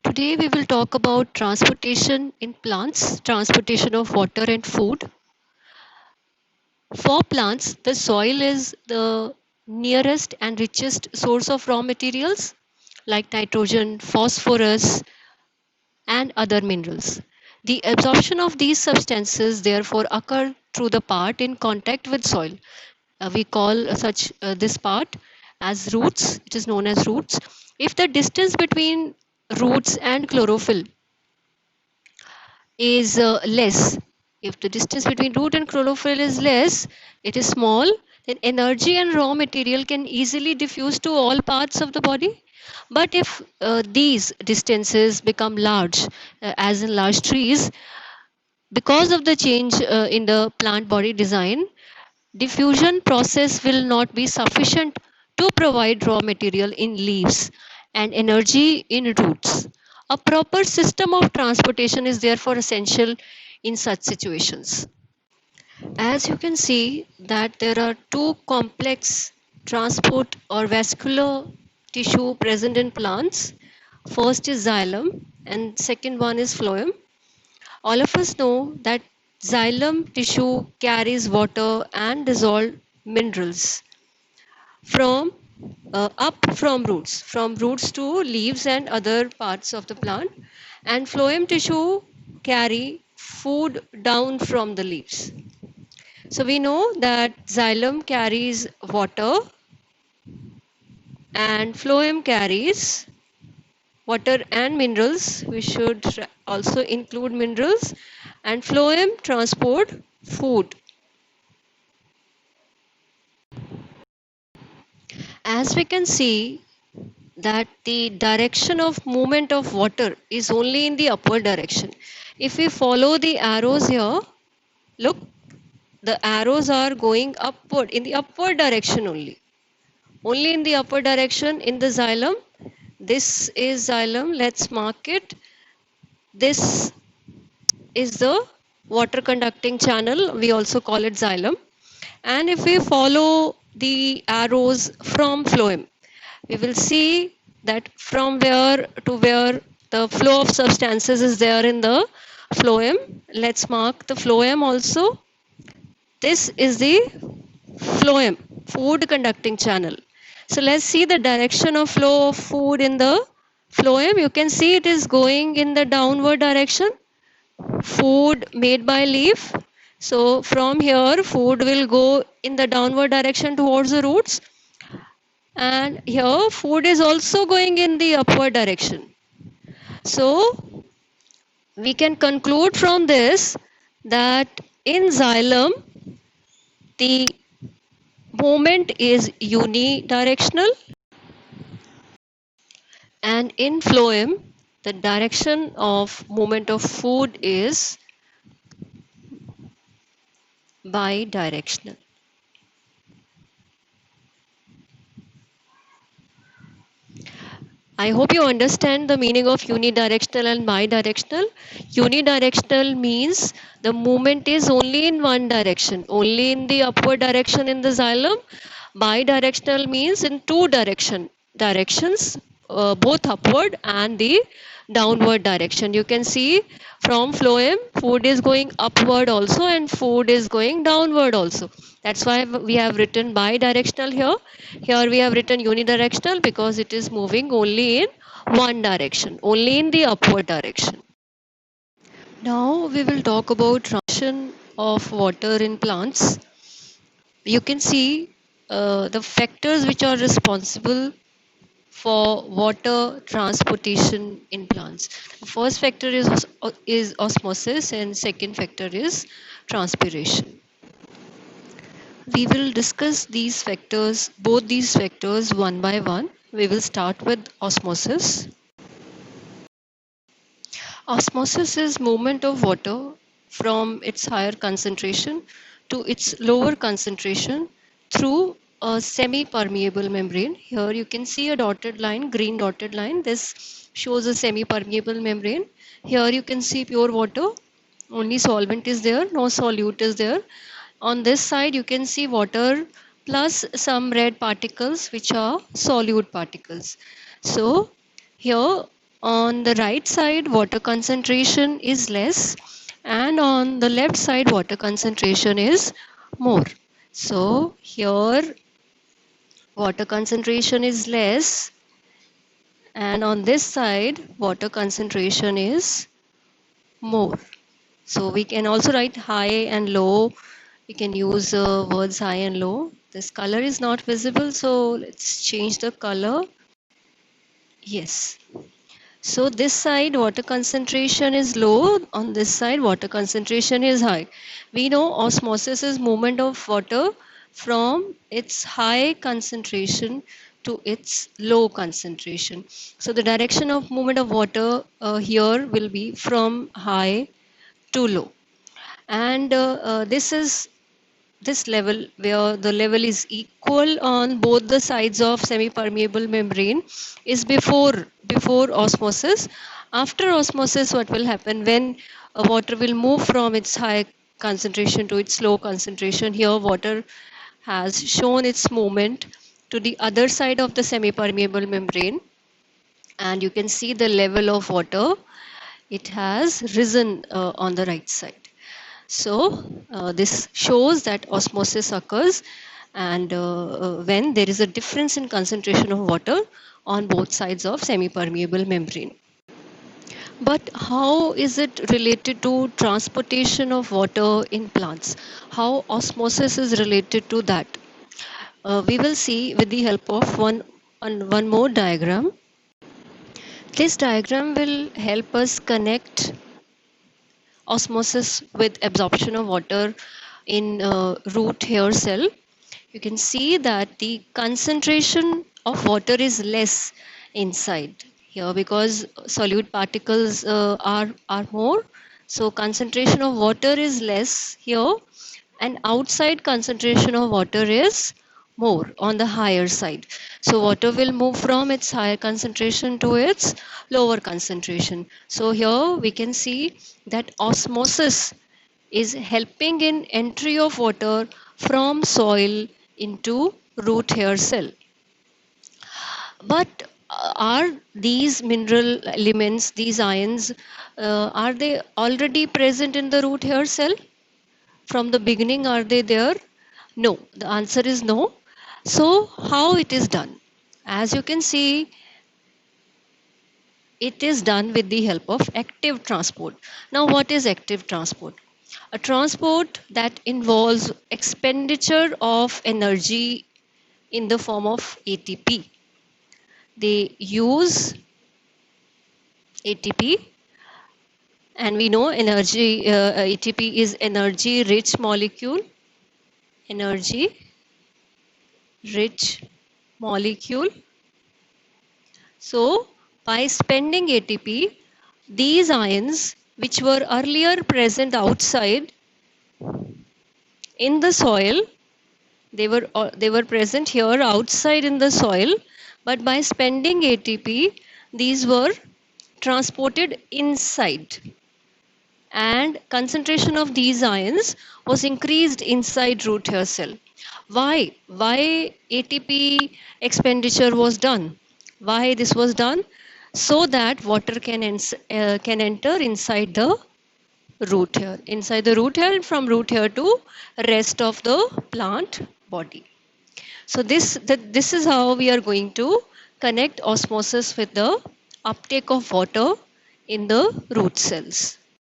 Today we will talk about transportation in plants, transportation of water and food. For plants, the soil is the nearest and richest source of raw materials like nitrogen, phosphorus, and other minerals. The absorption of these substances therefore occur through the part in contact with soil. We call such this part as roots. It is known as roots. If the distance between roots and chlorophyll is less. If the distance between root and chlorophyll is less, it is small, then energy and raw material can easily diffuse to all parts of the body. But if these distances become large, as in large trees, because of the change in the plant body design, diffusion process will not be sufficient to provide raw material in leaves and energy in roots. A proper system of transportation is therefore essential in such situations. As you can see that there are two complex transport or vascular tissue present in plants. First is xylem and second one is phloem. All of us know that xylem tissue carries water and dissolved minerals from up from roots to leaves and other parts of the plant, and phloem tissue carry food down from the leaves. So we know that xylem carries water and phloem carries water and minerals. We should also include minerals, and phloem transport food. As we can see that the direction of movement of water is only in the upward direction. If we follow the arrows here, look, the arrows are going upward, in the upward direction only. Only in the upward direction in the xylem. This is xylem, let's mark it. This is the water conducting channel, we also call it xylem. And if we follow the arrows from phloem, we will see that from where to where the flow of substances is there in the phloem. Let's mark the phloem also. This is the phloem, food conducting channel. So let's see the direction of flow of food in the phloem. You can see it is going in the downward direction. Food made by leaf. So from here, food will go in the downward direction towards the roots. And here, food is also going in the upward direction. So we can conclude from this that in xylem, the movement is unidirectional, and in phloem, the direction of movement of food is bidirectional. I hope you understand the meaning of unidirectional and bidirectional. Unidirectional means the movement is only in one direction, only in the upward direction in the xylem. Bidirectional means in two directions, both upward and the downward direction. You can see from phloem, food is going upward also and food is going downward also. That's why we have written bidirectional here. Here we have written unidirectional because it is moving only in one direction, only in the upward direction. Now we will talk about transition of water in plants. You can see the factors which are responsible for water transportation in plants. The first factor is osmosis and second factor is transpiration. We will discuss these factors, both these factors one by one. We will start with osmosis. Osmosis is movement of water from its higher concentration to its lower concentration through a semi-permeable membrane. Here you can see a dotted line, green dotted line. This shows a semi-permeable membrane. Here you can see pure water. Only solvent is there, no solute is there. On this side you can see water plus some red particles which are solute particles. So here On the right side, water concentration is less, and on the left side, water concentration is more. So here, water concentration is less, and on this side, water concentration is more. So we can also write high and low. We can use words high and low. This color is not visible, so let's change the color. Yes. So this side water concentration is low, on this side water concentration is high. We know osmosis is movement of water from its high concentration to its low concentration. So the direction of movement of water here will be from high to low. And this level where the level is equal on both the sides of semi-permeable membrane is before osmosis. After osmosis, what will happen when water will move from its high concentration to its low concentration? Here water has shown its movement to the other side of the semi-permeable membrane, and you can see the level of water, it has risen on the right side. So this shows that osmosis occurs, and when there is a difference in concentration of water on both sides of semi-permeable membrane. But how is it related to transportation of water in plants? How osmosis is related to that? We will see with the help of one more diagram. This diagram will help us connect osmosis with absorption of water in root hair cell. You can see that the concentration of water is less inside here because solute particles are more. So concentration of water is less here, and outside concentration of water is more on the higher side. So water will move from its higher concentration to its lower concentration. So here we can see that osmosis is helping in entry of water from soil into root hair cell. But are these mineral elements, these ions, are they already present in the root hair cell? From the beginning, are they there? No. The answer is no. So how it is done? As you can see, it is done with the help of active transport. Now what is active transport? A transport that involves expenditure of energy in the form of ATP. They use ATP, and we know ATP is energy rich molecule. Energy rich molecule. So by spending ATP, these ions which were earlier present outside in the soil, they were present here outside in the soil, but by spending ATP, these were transported inside, and concentration of these ions was increased inside root hair cell. Why ATP expenditure was done? Why this was done? So that water can enter inside the root hair, and from root hair to rest of the plant body. So this is how we are going to connect osmosis with the uptake of water in the root cells.